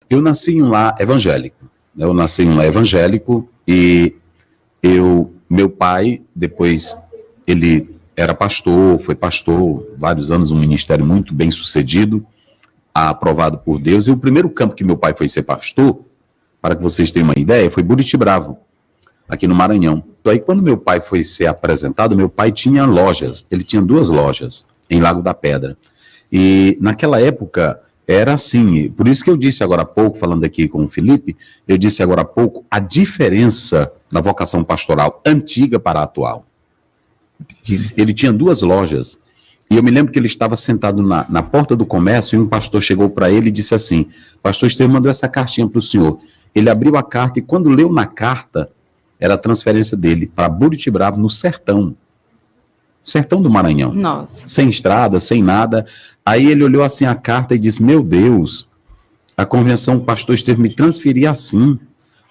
Eu nasci em um lar evangélico. Eu nasci em um lar evangélico e meu pai, depois, ele era pastor, foi pastor, vários anos, um ministério muito bem sucedido, aprovado por Deus. E o primeiro campo que meu pai foi ser pastor, para que vocês tenham uma ideia, foi Buritibravo, aqui no Maranhão. Então aí quando meu pai foi ser apresentado, meu pai tinha lojas, ele tinha 2 lojas em Lago da Pedra. E naquela época era assim, por isso que eu disse agora há pouco, falando aqui com o Felipe, eu disse agora há pouco a diferença da vocação pastoral antiga para a atual. Ele tinha 2 lojas, e eu me lembro que ele estava sentado na porta do comércio e um pastor chegou para ele e disse assim, pastor Estevão mandou essa cartinha para o senhor. Ele abriu a carta e quando leu na carta, era a transferência dele para Buritibravo, no sertão do Maranhão. Nossa. Sem estrada, sem nada. Aí ele olhou assim a carta e disse, meu Deus, a convenção, o pastor Estevão me transferir assim.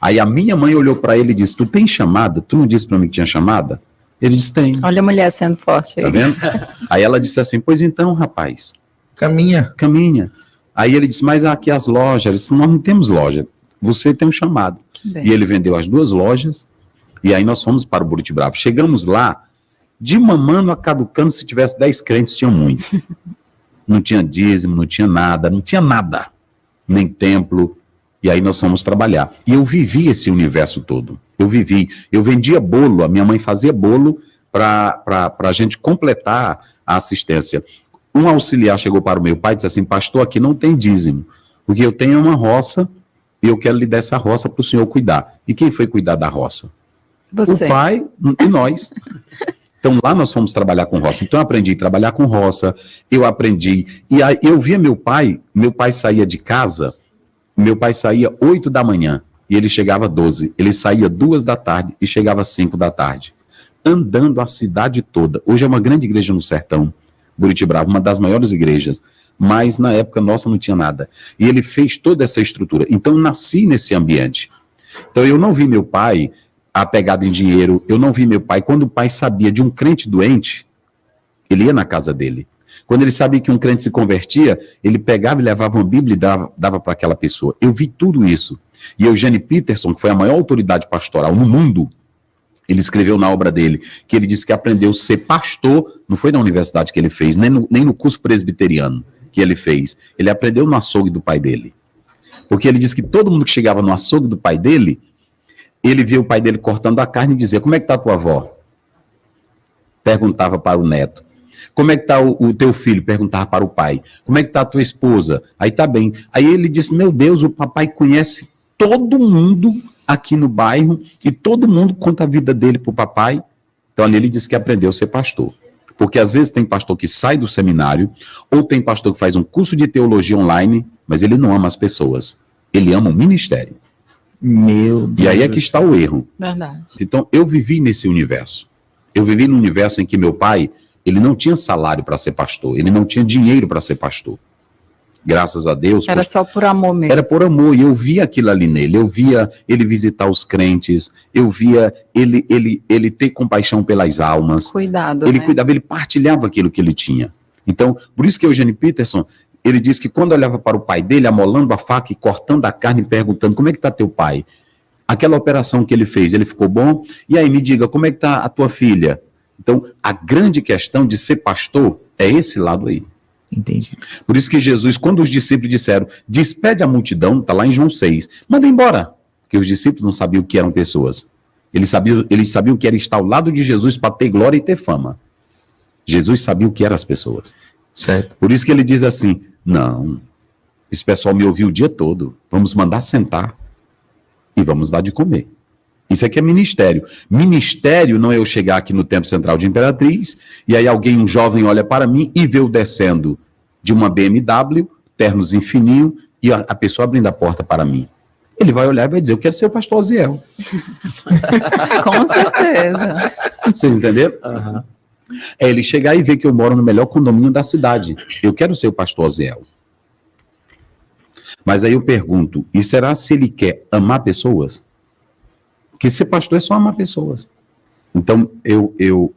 Aí a minha mãe olhou para ele e disse, tu tem chamada? Tu não disse para mim que tinha chamada? Ele disse, tem. Olha a mulher sendo forte aí. Tá vendo? Aí ela disse assim, pois então, rapaz. Caminha. Aí ele disse, mas aqui as lojas. Ele disse, nós não temos loja. Você tem um chamado. E ele vendeu as 2 lojas. E aí nós fomos para o Buritibravo. Chegamos lá, de mamando a caducando, se tivesse 10 crentes, tinha muito. Não tinha dízimo, não tinha nada, nem templo. E aí nós fomos trabalhar. E eu vivi esse universo todo. Eu vendia bolo, a minha mãe fazia bolo para a gente completar a assistência. Um auxiliar chegou para o meu pai e disse assim, pastor, aqui não tem dízimo, porque eu tenho uma roça e eu quero lhe dar essa roça para o senhor cuidar. E quem foi cuidar da roça? Você. O pai e nós. Então lá nós fomos trabalhar com roça. Então eu aprendi a trabalhar com roça, eu aprendi. E aí eu via meu pai saía de casa, meu pai saía 8 da manhã e ele chegava 12. Ele saía 2 da tarde e chegava 5 da tarde. Andando a cidade toda. Hoje é uma grande igreja no sertão, Buritibravo, uma das maiores igrejas. Mas na época nossa não tinha nada. E ele fez toda essa estrutura. Então eu nasci nesse ambiente. Então eu não vi meu pai apegado em dinheiro, eu não vi meu pai, quando o pai sabia de um crente doente, ele ia na casa dele. Quando ele sabia que um crente se convertia, ele pegava e levava uma Bíblia e dava para aquela pessoa. Eu vi tudo isso. E Eugene Peterson, que foi a maior autoridade pastoral no mundo, ele escreveu na obra dele, que ele disse que aprendeu a ser pastor, não foi na universidade que ele fez, nem no curso presbiteriano que ele fez, ele aprendeu no açougue do pai dele. Porque ele disse que todo mundo que chegava no açougue do pai dele, ele via o pai dele cortando a carne e dizia, como é que está a tua avó? Perguntava para o neto. Como é que está o teu filho? Perguntava para o pai. Como é que está a tua esposa? Aí está bem. Aí ele disse, meu Deus, o papai conhece todo mundo aqui no bairro e todo mundo conta a vida dele para o papai. Então ali ele disse que aprendeu a ser pastor. Porque às vezes tem pastor que sai do seminário, ou tem pastor que faz um curso de teologia online, mas ele não ama as pessoas. Ele ama o ministério. Meu Deus. E aí é que está o erro. Verdade. Então, eu vivi nesse universo. Eu vivi num universo em que meu pai, ele não tinha salário para ser pastor, ele não tinha dinheiro para ser pastor. Graças a Deus. Era só por amor mesmo. Era por amor, e eu via aquilo ali nele. Eu via ele visitar os crentes, eu via ele ter compaixão pelas almas. Cuidado, Ele né? cuidava, ele partilhava aquilo que ele tinha. Então, por isso que Eugene Peterson, ele disse que quando olhava para o pai dele, amolando a faca e cortando a carne, perguntando, como é que está teu pai? Aquela operação que ele fez, ele ficou bom? E aí, me diga, como é que está a tua filha? Então, a grande questão de ser pastor é esse lado aí. Entendi. Por isso que Jesus, quando os discípulos disseram, despede a multidão, está lá em João 6, manda embora. Porque os discípulos não sabiam o que eram pessoas. Eles sabiam o que era estar ao lado de Jesus para ter glória e ter fama. Jesus sabia o que eram as pessoas. Certo. Por isso que ele diz assim, não, esse pessoal me ouviu o dia todo, vamos mandar sentar e vamos dar de comer. Isso aqui é ministério. Ministério não é eu chegar aqui no Templo Central de Imperatriz e aí alguém, um jovem, olha para mim e vê eu descendo de uma BMW, ternos fininho, e a pessoa abrindo a porta para mim. Ele vai olhar e vai dizer, eu quero ser o pastor Aziel. Com certeza. Vocês entenderam? Uhum. É ele chegar e ver que eu moro no melhor condomínio da cidade. Eu quero ser o pastor Aziel. Mas aí eu pergunto, e será se ele quer amar pessoas? Porque ser pastor é só amar pessoas. Então, eu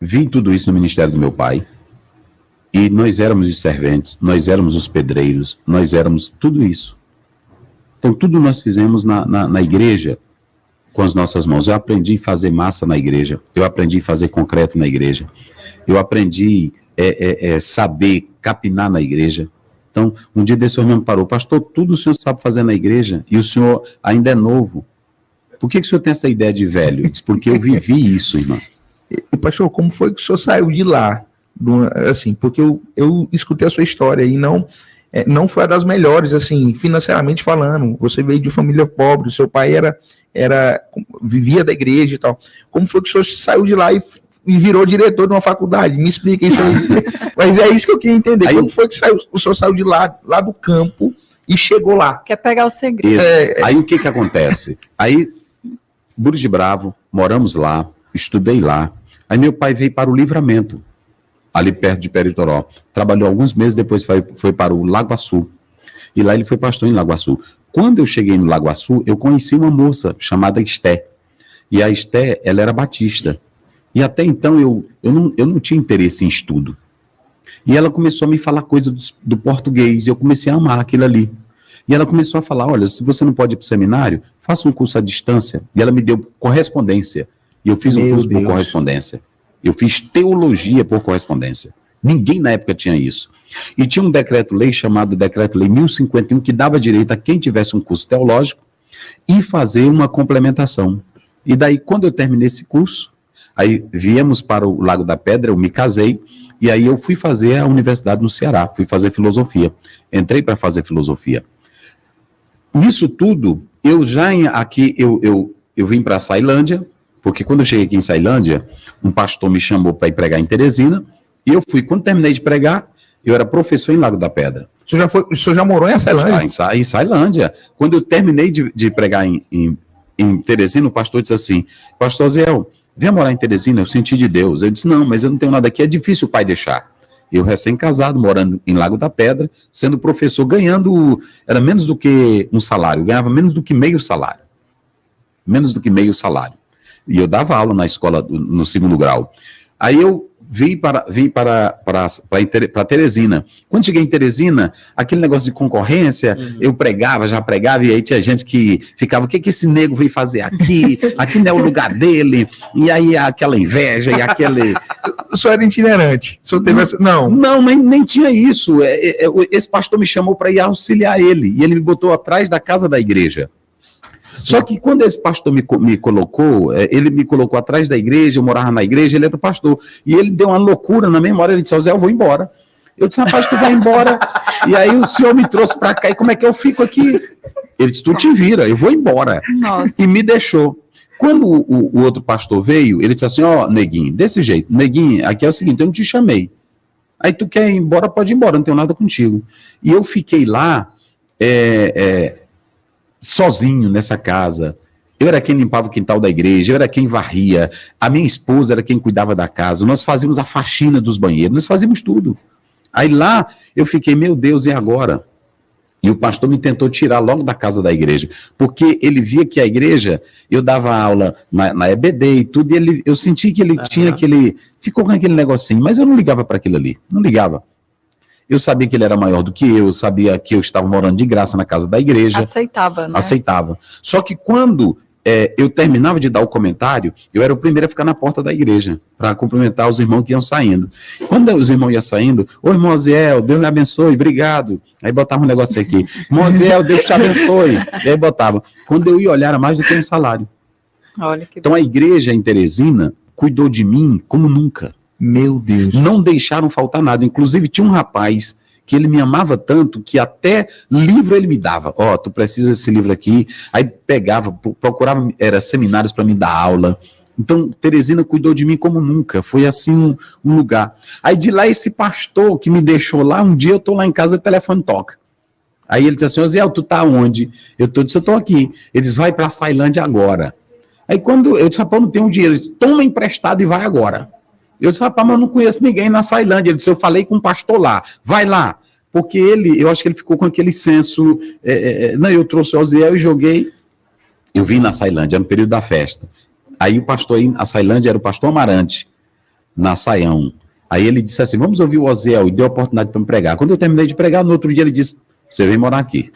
vi tudo isso no ministério do meu pai, e nós éramos os serventes, nós éramos os pedreiros, nós éramos tudo isso. Então, tudo nós fizemos na igreja com as nossas mãos. Eu aprendi a fazer massa na igreja, eu aprendi a fazer concreto na igreja, eu aprendi saber capinar na igreja. Então, um dia desse o senhor me parou, pastor, tudo o senhor sabe fazer na igreja e o senhor ainda é novo. Por que o senhor tem essa ideia de velho? Eu disse, porque eu vivi isso, irmão. E, pastor, como foi que o senhor saiu de lá? Assim, porque eu escutei a sua história e não foi a das melhores, assim, financeiramente falando. Você veio de família pobre, seu pai vivia da igreja e tal. Como foi que o senhor saiu de lá e virou diretor de uma faculdade? Me explica isso aí. Mas é isso que eu queria entender. Aí, como foi que o senhor saiu de lá do campo e chegou lá? Quer pegar o segredo. Aí o que acontece? Aí, Burros de Bravo, moramos lá, estudei lá. Aí meu pai veio para o Livramento, ali perto de Peritoró. Trabalhou alguns meses, depois foi para o Lago Açu. E lá ele foi pastor em Lago Açu. Quando eu cheguei no Lago Açu, eu conheci uma moça chamada Esté. E a Esté, ela era batista. E até então eu não tinha interesse em estudo. E ela começou a me falar coisas do português, e eu comecei a amar aquilo ali. E ela começou a falar, olha, se você não pode ir para o seminário, faça um curso à distância. E ela me deu correspondência. E eu fiz um curso por correspondência. Eu fiz teologia por correspondência. Ninguém na época tinha isso. E tinha um decreto-lei chamado Decreto-Lei 1051, que dava direito a quem tivesse um curso teológico e fazer uma complementação. E daí, quando eu terminei esse curso, aí viemos para o Lago da Pedra, eu me casei, e aí eu fui fazer a universidade no Ceará, fui fazer filosofia. Entrei para fazer filosofia. Nisso tudo, eu vim para a Sailândia, porque quando eu cheguei aqui em Sailândia, um pastor me chamou para ir pregar em Teresina, e eu fui. Quando terminei de pregar, eu era professor em Lago da Pedra. O senhor já morou em Sailândia? Em Sailândia. Quando eu terminei de pregar em Teresina, o pastor disse assim, pastor Zéu, venha morar em Teresina, eu senti de Deus. Eu disse, não, mas eu não tenho nada aqui, é difícil o pai deixar. Eu recém-casado, morando em Lago da Pedra, sendo professor, ganhando, era menos do que um salário, ganhava menos do que meio salário. Menos do que meio salário. E eu dava aula na escola no 2º grau. Aí eu vim para Teresina. Quando cheguei em Teresina, aquele negócio de concorrência, eu já pregava, e aí tinha gente que ficava, o que esse nego veio fazer aqui? Aqui não é o lugar dele. E aí aquela inveja e aquele... O senhor era itinerante? O senhor teve essa... Não, nem tinha isso. Esse pastor me chamou para ir auxiliar ele, e ele me botou atrás da casa da igreja. Só que quando esse pastor me colocou, ele me colocou atrás da igreja, eu morava na igreja, ele era o pastor. E ele deu uma loucura na memória, ele disse, Zé, eu vou embora. Eu disse, rapaz, tu vai embora. E aí o senhor me trouxe para cá, e como é que eu fico aqui? Ele disse, tu te vira, eu vou embora. Nossa. E me deixou. Quando o outro pastor veio, ele disse assim, neguinho, desse jeito, neguinho, aqui é o seguinte, eu não te chamei. Aí tu quer ir embora, pode ir embora, não tenho nada contigo. E eu fiquei lá, sozinho nessa casa. Eu era quem limpava o quintal da igreja, eu era quem varria, a minha esposa era quem cuidava da casa, nós fazíamos a faxina dos banheiros, nós fazíamos tudo. Aí lá eu fiquei, meu Deus, e agora? E o pastor me tentou tirar logo da casa da igreja, porque ele via que a igreja, eu dava aula na EBD e tudo, e eu senti que ele tinha ficou com aquele negocinho, mas eu não ligava para aquilo ali, não ligava. Eu sabia que ele era maior do que eu sabia que eu estava morando de graça na casa da igreja. Aceitava, né? Aceitava. Só que quando eu terminava de dar o comentário, eu era o primeiro a ficar na porta da igreja, para cumprimentar os irmãos que iam saindo. Quando os irmãos iam saindo, ô irmão Aziel, Deus me abençoe, obrigado. Aí botava um negócio aqui, irmão Aziel, Deus te abençoe. E aí botava. Quando eu ia olhar, era mais do que um salário. Olha que então a igreja em Teresina cuidou de mim como nunca. Meu Deus. Não deixaram faltar nada. Inclusive, tinha um rapaz que ele me amava tanto que até livro ele me dava. Tu precisa desse livro aqui. Aí pegava, procurava, seminários para me dar aula. Então, Teresina cuidou de mim como nunca. Foi assim um lugar. Aí de lá, esse pastor que me deixou lá, um dia eu tô lá em casa, o telefone toca. Aí ele disse assim, Zé, tu tá onde? Eu tô aqui. Eles vai para Sailândia agora. Aí quando eu disse, rapaz, não tenho dinheiro. Ele disse, toma emprestado e vai agora. Eu disse, rapaz, mas eu não conheço ninguém na Sailândia. Ele disse, eu falei com um pastor lá, vai lá. Porque eu acho que ele ficou com aquele senso, eu trouxe o Oziel e joguei. Eu vim na Sailândia, no período da festa. Aí o pastor, a Sailândia era o pastor Amarante, na Saião. Aí ele disse assim, vamos ouvir o Oziel, e deu a oportunidade para me pregar. Quando eu terminei de pregar, no outro dia ele disse, você vem morar aqui.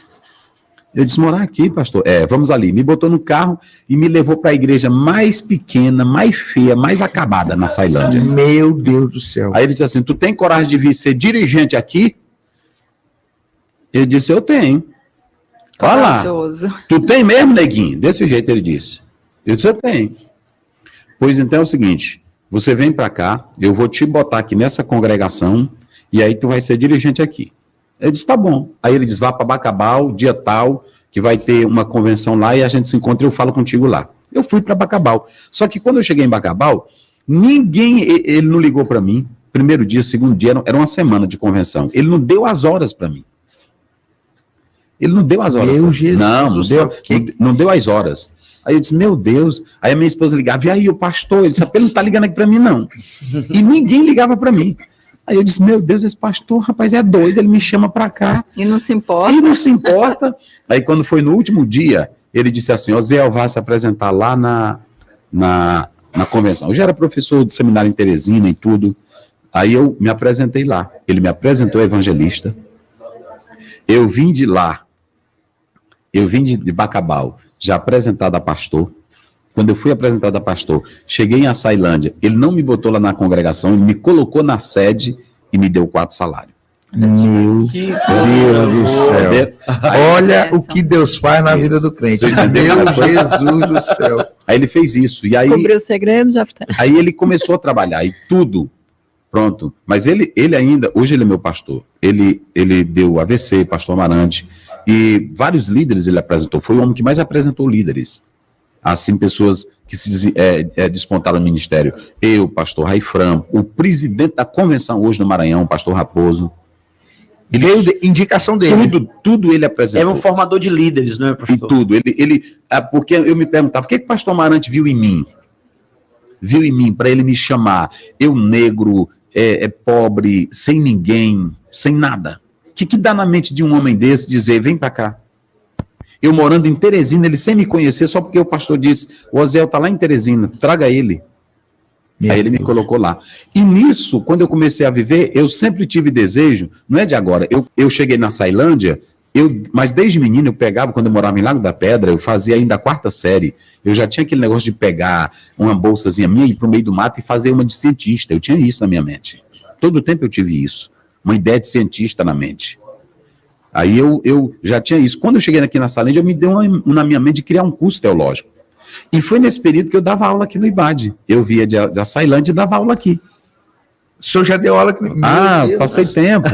Eu disse, morar aqui, pastor? Vamos ali. Me botou no carro e me levou para a igreja mais pequena, mais feia, mais acabada na Ceilândia. Meu Deus do céu. Aí ele disse assim, tu tem coragem de vir ser dirigente aqui? Eu disse, eu tenho. Olha lá. Corajoso. Tu tem mesmo, neguinho? Desse jeito ele disse. Eu disse, eu tenho. Pois então é o seguinte, você vem para cá, eu vou te botar aqui nessa congregação e aí tu vai ser dirigente aqui. Eu disse, tá bom. Aí ele disse, vá para Bacabal, dia tal, que vai ter uma convenção lá e a gente se encontra e eu falo contigo lá. Eu fui para Bacabal. Só que quando eu cheguei em Bacabal, ele não ligou para mim. Primeiro dia, segundo dia, era uma semana de convenção. Ele não deu as horas para mim. Ele não deu as horas. Meu Jesus. Não deu as horas. Aí eu disse, meu Deus. Aí a minha esposa ligava, e aí o pastor? Ele disse, ele não tá ligando aqui para mim, não. E ninguém ligava para mim. Aí eu disse, meu Deus, esse pastor, rapaz, é doido, ele me chama para cá. E não se importa. Ele não se importa. Aí quando foi no último dia, ele disse assim, Zé, vai se apresentar lá na convenção. Eu já era professor de seminário em Teresina e tudo. Aí eu me apresentei lá. Ele me apresentou evangelista. Eu vim de lá. Eu vim de Bacabal, já apresentado a pastor. Quando eu fui apresentado a pastor, cheguei em Açailândia, ele não me botou lá na congregação, ele me colocou na sede e me deu 4 salários. Meu Deus do céu. Olha o que Deus faz na vida do crente. Meu Jesus do céu. Aí ele fez isso. E aí, descobriu o segredo, já tá. Aí ele começou a trabalhar, e tudo pronto. Mas ele ainda, hoje ele é meu pastor. Ele deu AVC, pastor Amarante, e vários líderes ele apresentou. Foi o homem que mais apresentou líderes. Assim, pessoas que se despontaram no ministério. Eu, pastor Raifram, o presidente da convenção hoje no Maranhão, o pastor Raposo. Ele veio de indicação dele. Tudo ele apresentou. É um formador de líderes, não é, pastor? E tudo. Porque eu me perguntava, o que o pastor Amarante viu em mim? Viu em mim, para ele me chamar. Eu negro, pobre, sem ninguém, sem nada. O que dá na mente de um homem desse dizer, vem para cá? Eu morando em Teresina, ele sem me conhecer, só porque o pastor disse, o Oziel está lá em Teresina, traga ele. Aí ele me colocou lá. E nisso, quando eu comecei a viver, eu sempre tive desejo, não é de agora, eu cheguei na Ceilândia, mas desde menino eu pegava, quando eu morava em Lago da Pedra, eu fazia ainda a 4ª série, eu já tinha aquele negócio de pegar uma bolsazinha minha, ir para o meio do mato e fazer uma de cientista, eu tinha isso na minha mente. Todo o tempo eu tive isso, uma ideia de cientista na mente. Aí eu já tinha isso. Quando eu cheguei aqui na Ceilândia, eu me dei na minha mente de criar um curso teológico. E foi nesse período que eu dava aula aqui no IBAD. Eu via da Ceilândia e dava aula aqui. O senhor já deu aula aqui? Passei tempo.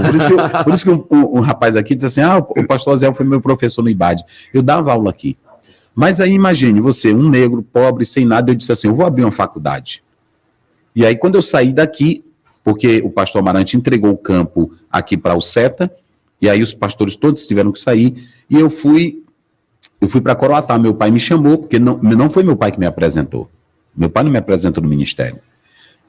Por isso que um rapaz aqui disse assim, o pastor Zé foi meu professor no IBAD. Eu dava aula aqui. Mas aí imagine, você, um negro, pobre, sem nada, eu disse assim, eu vou abrir uma faculdade. E aí quando eu saí daqui, porque o pastor Amarante entregou o campo aqui para o SETA, e aí os pastores todos tiveram que sair, e eu fui para Coroatá. Meu pai me chamou, porque não foi meu pai que me apresentou. Meu pai não me apresentou no ministério.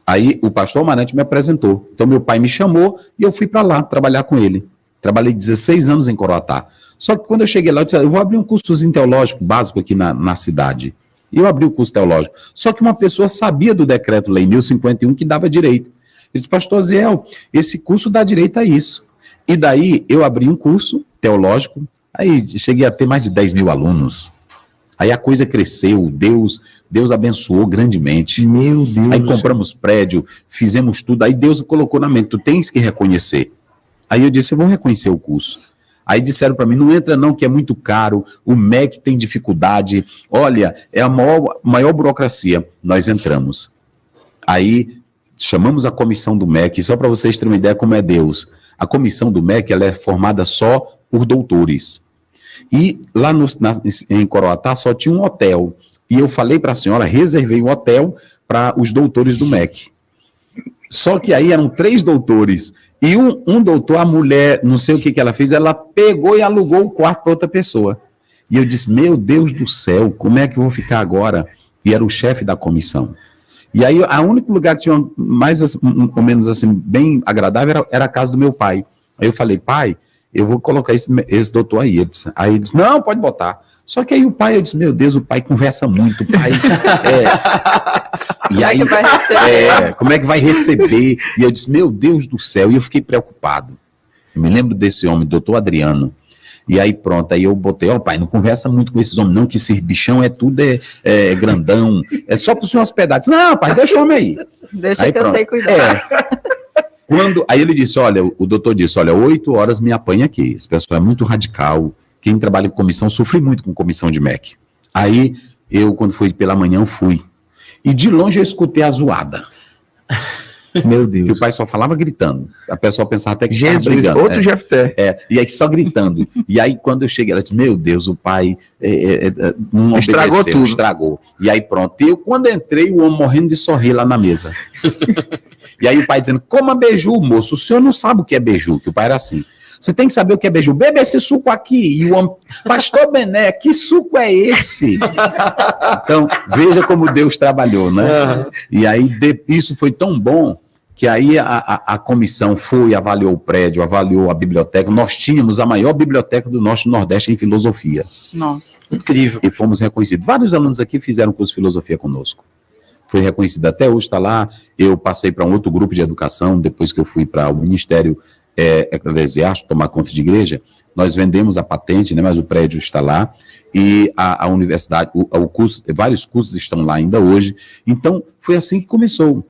Aí o pastor Amarante me apresentou. Então meu pai me chamou e eu fui para lá trabalhar com ele. Trabalhei 16 anos em Coroatá. Só que quando eu cheguei lá, eu disse, eu vou abrir um cursozinho teológico básico aqui na cidade. E eu abri o curso teológico. Só que uma pessoa sabia do decreto-lei 1051 que dava direito. Ele disse, pastor Ziel, esse curso dá direito a isso. E daí eu abri um curso teológico, aí cheguei a ter mais de 10 mil alunos. Aí a coisa cresceu, Deus abençoou grandemente. Meu Deus. Aí compramos prédio, fizemos tudo, aí Deus colocou na mente, tu tens que reconhecer. Aí eu disse, eu vou reconhecer o curso. Aí disseram para mim, não entra não, que é muito caro, o MEC tem dificuldade, olha, é a maior burocracia. Nós entramos. Aí chamamos a comissão do MEC, só para vocês terem uma ideia como é Deus. A comissão do MEC ela é formada só por doutores. E lá em Coroatá só tinha um hotel. E eu falei para a senhora, reservei um hotel para os doutores do MEC. Só que aí eram 3 doutores. E um doutor, a mulher, não sei o que ela fez, ela pegou e alugou o quarto para outra pessoa. E eu disse, meu Deus do céu, como é que eu vou ficar agora? E era o chefe da comissão. E aí, o único lugar que tinha mais ou menos assim, bem agradável, era a casa do meu pai. Aí eu falei, pai, eu vou colocar esse doutor aí. Aí ele disse, não, pode botar. Só que aí o pai, eu disse, meu Deus, o pai conversa muito, o pai... E aí, como é que vai receber? Como é que vai receber? E eu disse, meu Deus do céu, e eu fiquei preocupado. Eu me lembro desse homem, doutor Adriano. E aí pronto, aí eu botei, ó pai, não conversa muito com esses homens não, que esses bichão tudo grandão, é só pro senhor hospedar. Disse, não, pai, deixa o homem aí. Deixa Aí que eu pronto. sei cuidar. Aí ele disse, olha, o doutor disse, olha, 8 horas me apanha aqui, esse pessoal é muito radical, quem trabalha com comissão sofre muito com comissão de MEC. Aí eu, quando foi pela manhã, eu fui. E de longe eu escutei a zoada. Meu Deus. Que o pai só falava gritando. A pessoa pensava até que estava Jesus, brigando. outro Jefté. E aí só gritando. E aí quando eu cheguei, ela disse, meu Deus, o pai não Estragou obedeceu, tudo. estragou. E aí pronto. E eu quando entrei, o homem morrendo de sorrir lá na mesa. E aí o pai dizendo, coma beiju, moço. O senhor não sabe o que é beiju, que o pai era assim. Você tem que saber o que é beiju. Bebe esse suco aqui. E o homem, pastor Bené, que suco é esse? Então, veja como Deus trabalhou, né? E aí, isso foi tão bom que aí a comissão foi, avaliou o prédio, avaliou a biblioteca. Nós tínhamos a maior biblioteca do Norte e Nordeste em filosofia. Nossa. Incrível. E fomos reconhecidos. Vários alunos aqui fizeram curso de filosofia conosco. Foi reconhecido até hoje, está lá. Eu passei para um outro grupo de educação, depois que eu fui para o Ministério Eclesiástico, tomar conta de igreja. Nós vendemos a patente, né, mas o prédio está lá. E a universidade, o curso, vários cursos estão lá ainda hoje. Então, foi assim que começou.